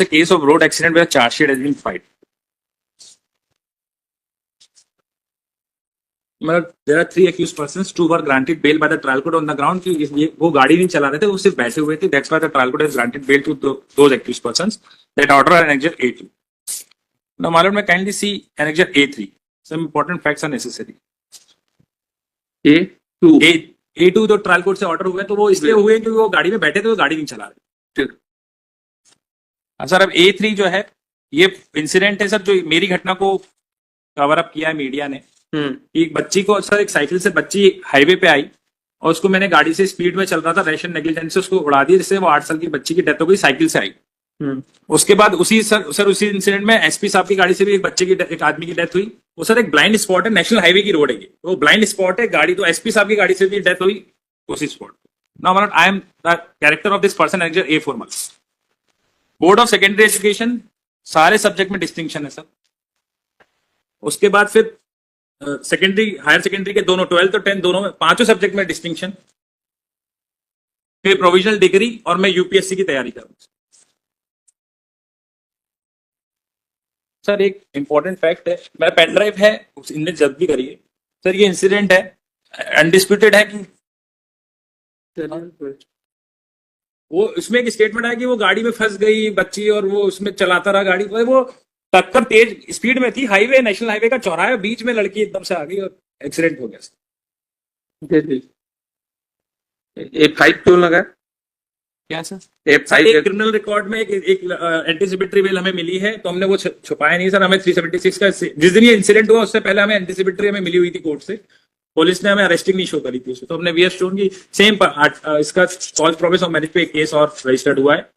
It's a case of road accident where a charge sheet has been filed. मतलब there are 3 accused persons. 2 were granted bail by the trial court on the ground कि ये वो गाड़ी नहीं चला रहे थे, वो सिर्फ बैठे हुए थे. That's why the trial court has granted bail to those accused persons. That order are Annexure A2. Now, my lord, may kindly see Annexure A3. Some important facts are necessary. A2 A2 जो trial court से order हुए तो वो इसलिए हुए क्योंकि वो गाड़ी में बैठे थे, वो गाड़ी नहीं चला रहे. ठीक. सर, अब A3 जो है ये इंसिडेंट है सर, जो मेरी घटना को कवर अप किया है मीडिया ने. एक बच्ची को सर, एक साइकिल से बच्ची हाईवे पे आई और उसको मैंने गाड़ी से स्पीड में चल रहा था, रैशन नेग्लिजेंस से उसको उड़ा दिया, जिससे वो 8 साल की बच्ची की डेथ हो गई, साइकिल से आई. उसके बाद उसी इंसिडेंट में एसपी साहब की गाड़ी से भी एक आदमी की डेथ हुई. वो सर एक ब्लाइंड स्पॉट है, नेशनल हाईवे की रोड है, वो ब्लाइंड स्पॉट है गाड़ी, तो एसपी साहब की गाड़ी से भी डेथ हुई उसी spot. Now I am the character of this person annexure A4 marks. Board of secondary education सारे सब्जेक्ट में डिस्टिंक्शन है सर. उसके बाद फिर सेकेंडरी हायर सेकेंडरी के दोनों 12th और 10th दोनों में 5 सब्जेक्ट में डिस्टिंक्शन. फिर प्रोविजनल डिग्री और मैं यूपीएससी की तैयारी कर रहा हूं. सर, एक इंपॉर्टेंट फैक्ट है, मेरा पेन ड्राइव है, इनने जब्त भी करिए सर. ये इंसिडेंट है, अनडिस्प्यूटेड है कि वो उसमें एक स्टेटमेंट है कि वो गाड़ी में फंस गई बच्ची और वो उसमें चलाता रहा गाड़ी. वो टक्कर तेज स्पीड में थी, हाईवे, नेशनल हाईवे का चौराहा, बीच में लड़की एकदम से आ गई और एक्सीडेंट हो गया. A5 क्यों लगा? क्या सर? A5 एक क्रिमिनल रिकॉर्ड में एक एंटीसिपेटरी बेल हमें मिली है, तो हमने वो छुपाया नहीं सर. हमें 376 का, जिस दिन ये इंसिडेंट हुआ उससे पहले हमें एंटीसिपेटरी हमें मिली हुई थी कोर्ट से. पुलिस ने हमें अरेस्टिंग नहीं शो करी थी उसको, तो हमने वी हैव शोन की सेम इसका फॉल्स प्रॉमिस ऑफ मैरिज पे एक केस और रजिस्टर्ड हुआ है.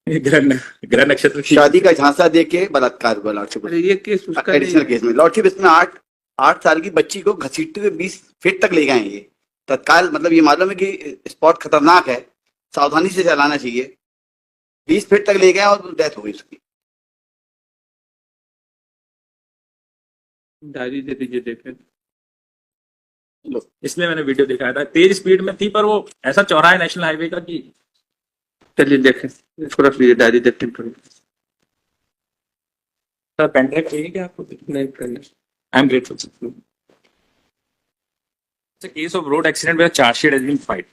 ग्रह नक्षत्र शादी का झांसा देके बलात्कार हुआ लॉर्डशिप. ये केस उसका एडिशनल केस में लॉर्डशिप इसमें 8 साल की बच्ची को घसीटते हुए 20 फीट तक ले गए ये. तत्काल मतलब ये मालूम है कि स्पॉट खतरनाक है, सावधानी से चलाना चाहिए. 20 फीट तक ले गए और डेथ हो गई उसकी. डायरी दे दीजिए देखें. इसलिए मैंने वीडियो दिखाया था, तेज स्पीड में थी पर वो ऐसा चौराहा है नेशनल हाईवे का कि. चलिए देखें, इसको रख लीजिए, डायरी देखते हैं. सर, पेन ड्राइव चाहिए क्या आपको? नहीं friend, I am grateful. It's a case of road accident where a charge sheet has been filed.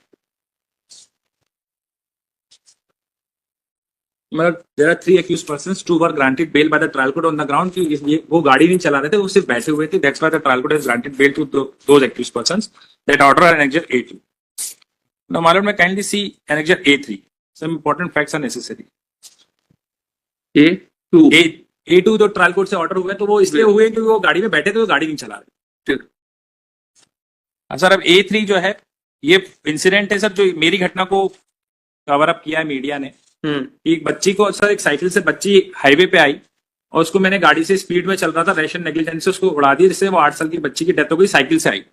मतलब there are 3 accused persons. 2 were granted bail by the trial court on the ground कि ये वो गाड़ी नहीं चला रहे थे, वो सिर्फ बैठे हुए थे. That's why the trial court has granted bail to those accused persons. That order are Annexure A2. Now, my lord, may kindly see Annexure A3. Some important facts are necessary. A2 जो trial court से order हुए तो वो इसलिए हुए क्योंकि वो गाड़ी में बैठे थे, वो गाड़ी नहीं चला रहे. ठीक. सर, अब A3 जो है ये इंसिडेंट है सर, जो मेरी घटना को कवर अप किया है मीडिया ने. एक बच्ची को सर, एक साइकिल से बच्ची हाईवे पे आई और उसको मैंने गाड़ी से स्पीड में चल रहा था, रैशन नेग्लिजेंस से उसको उड़ा दिया, जिससे वो 8 साल की बच्ची की डेथ हो गई, साइकिल से आई.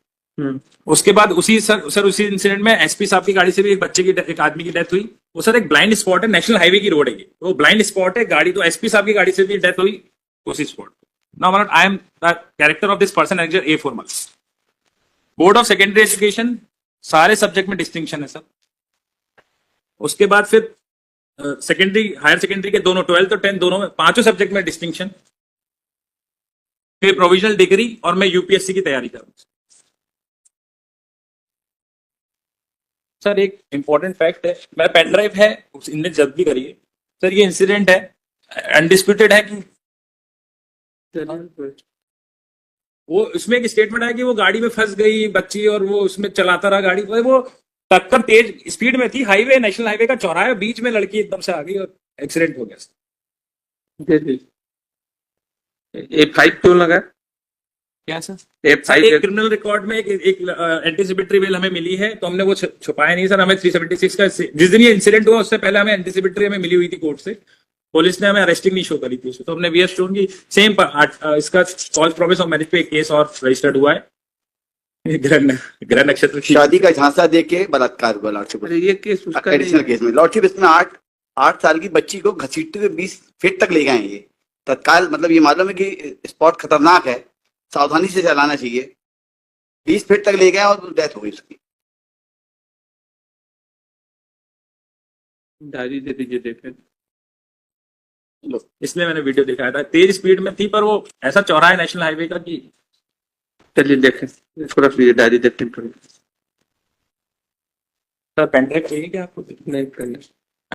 उसके बाद उसी इंसिडेंट में एसपी साहब की गाड़ी से भी एक आदमी की डेथ हुई. वो सर एक ब्लाइंड स्पॉट है, नेशनल हाईवे की रोड है, वो ब्लाइंड स्पॉट है गाड़ी, तो एसपी साहब की गाड़ी से भी डेथ हुई उसी spot. Now I am the character of this person annexure A4 marks. Board of secondary education सारे सब्जेक्ट में डिस्टिंक्शन है सर. उसके बाद फिर सेकेंडरी हायर सेकेंडरी के दोनों 12th और 10th दोनों में 5 सब्जेक्ट में डिस्टिंक्शन. फिर प्रोविजनल डिग्री और मैं यूपीएससी की तैयारी कर रहा हूं. सर, एक इंपॉर्टेंट फैक्ट है, मेरा पेन ड्राइव है, इनने जब्त भी करिए सर. ये इंसिडेंट है, अनडिस्प्यूटेड है कि वो उसमें एक स्टेटमेंट है कि वो गाड़ी में फंस गई बच्ची और वो उसमें चलाता रहा गाड़ी. वो टक्कर तेज स्पीड में थी, हाईवे, नेशनल हाईवे का चौराहा, बीच में लड़की एकदम से आ गई और एक्सीडेंट हो गया. A5 क्यों लगा? क्या सर? A5 एक क्रिमिनल रिकॉर्ड में एक एंटीसिपेटरी बेल हमें मिली है, तो हमने वो छुपाया नहीं सर. हमें 376 का, जिस दिन ये इंसिडेंट हुआ उससे पहले हमें एंटीसिपेटरी हमें मिली हुई थी कोर्ट से. पुलिस ने हमें अरेस्टिंग नहीं शो करी थी उसको, तो हमने वी हैव शोन की सेम इसका फॉल्स प्रॉमिस ऑफ मैरिज पे एक केस और रजिस्टर्ड हुआ है. ग्रह नक्षत्र शादी का झांसा देके बलात्कार हुआ लॉर्डशिप. ये केस उसका एडिशनल केस में लॉर्डशिप इसमें 8 साल की बच्ची को घसीटते हुए 20 फीट तक ले गए ये. तत्काल मतलब ये मालूम है कि स्पॉट खतरनाक है, सावधानी से चलाना चाहिए. 20 फीट तक ले गए और डेथ हो गई उसकी. डायरी दे दीजिए देखें. लो इसलिए मैंने वीडियो दिखाया था, तेज स्पीड में थी पर वो ऐसा चौराहा है नेशनल हाईवे का कि चलिए देखें, इसको रख लीजिए, डायरी देखते हैं थोड़ी। सर पेन ड्राइव चाहिए क्या आपको? नहीं,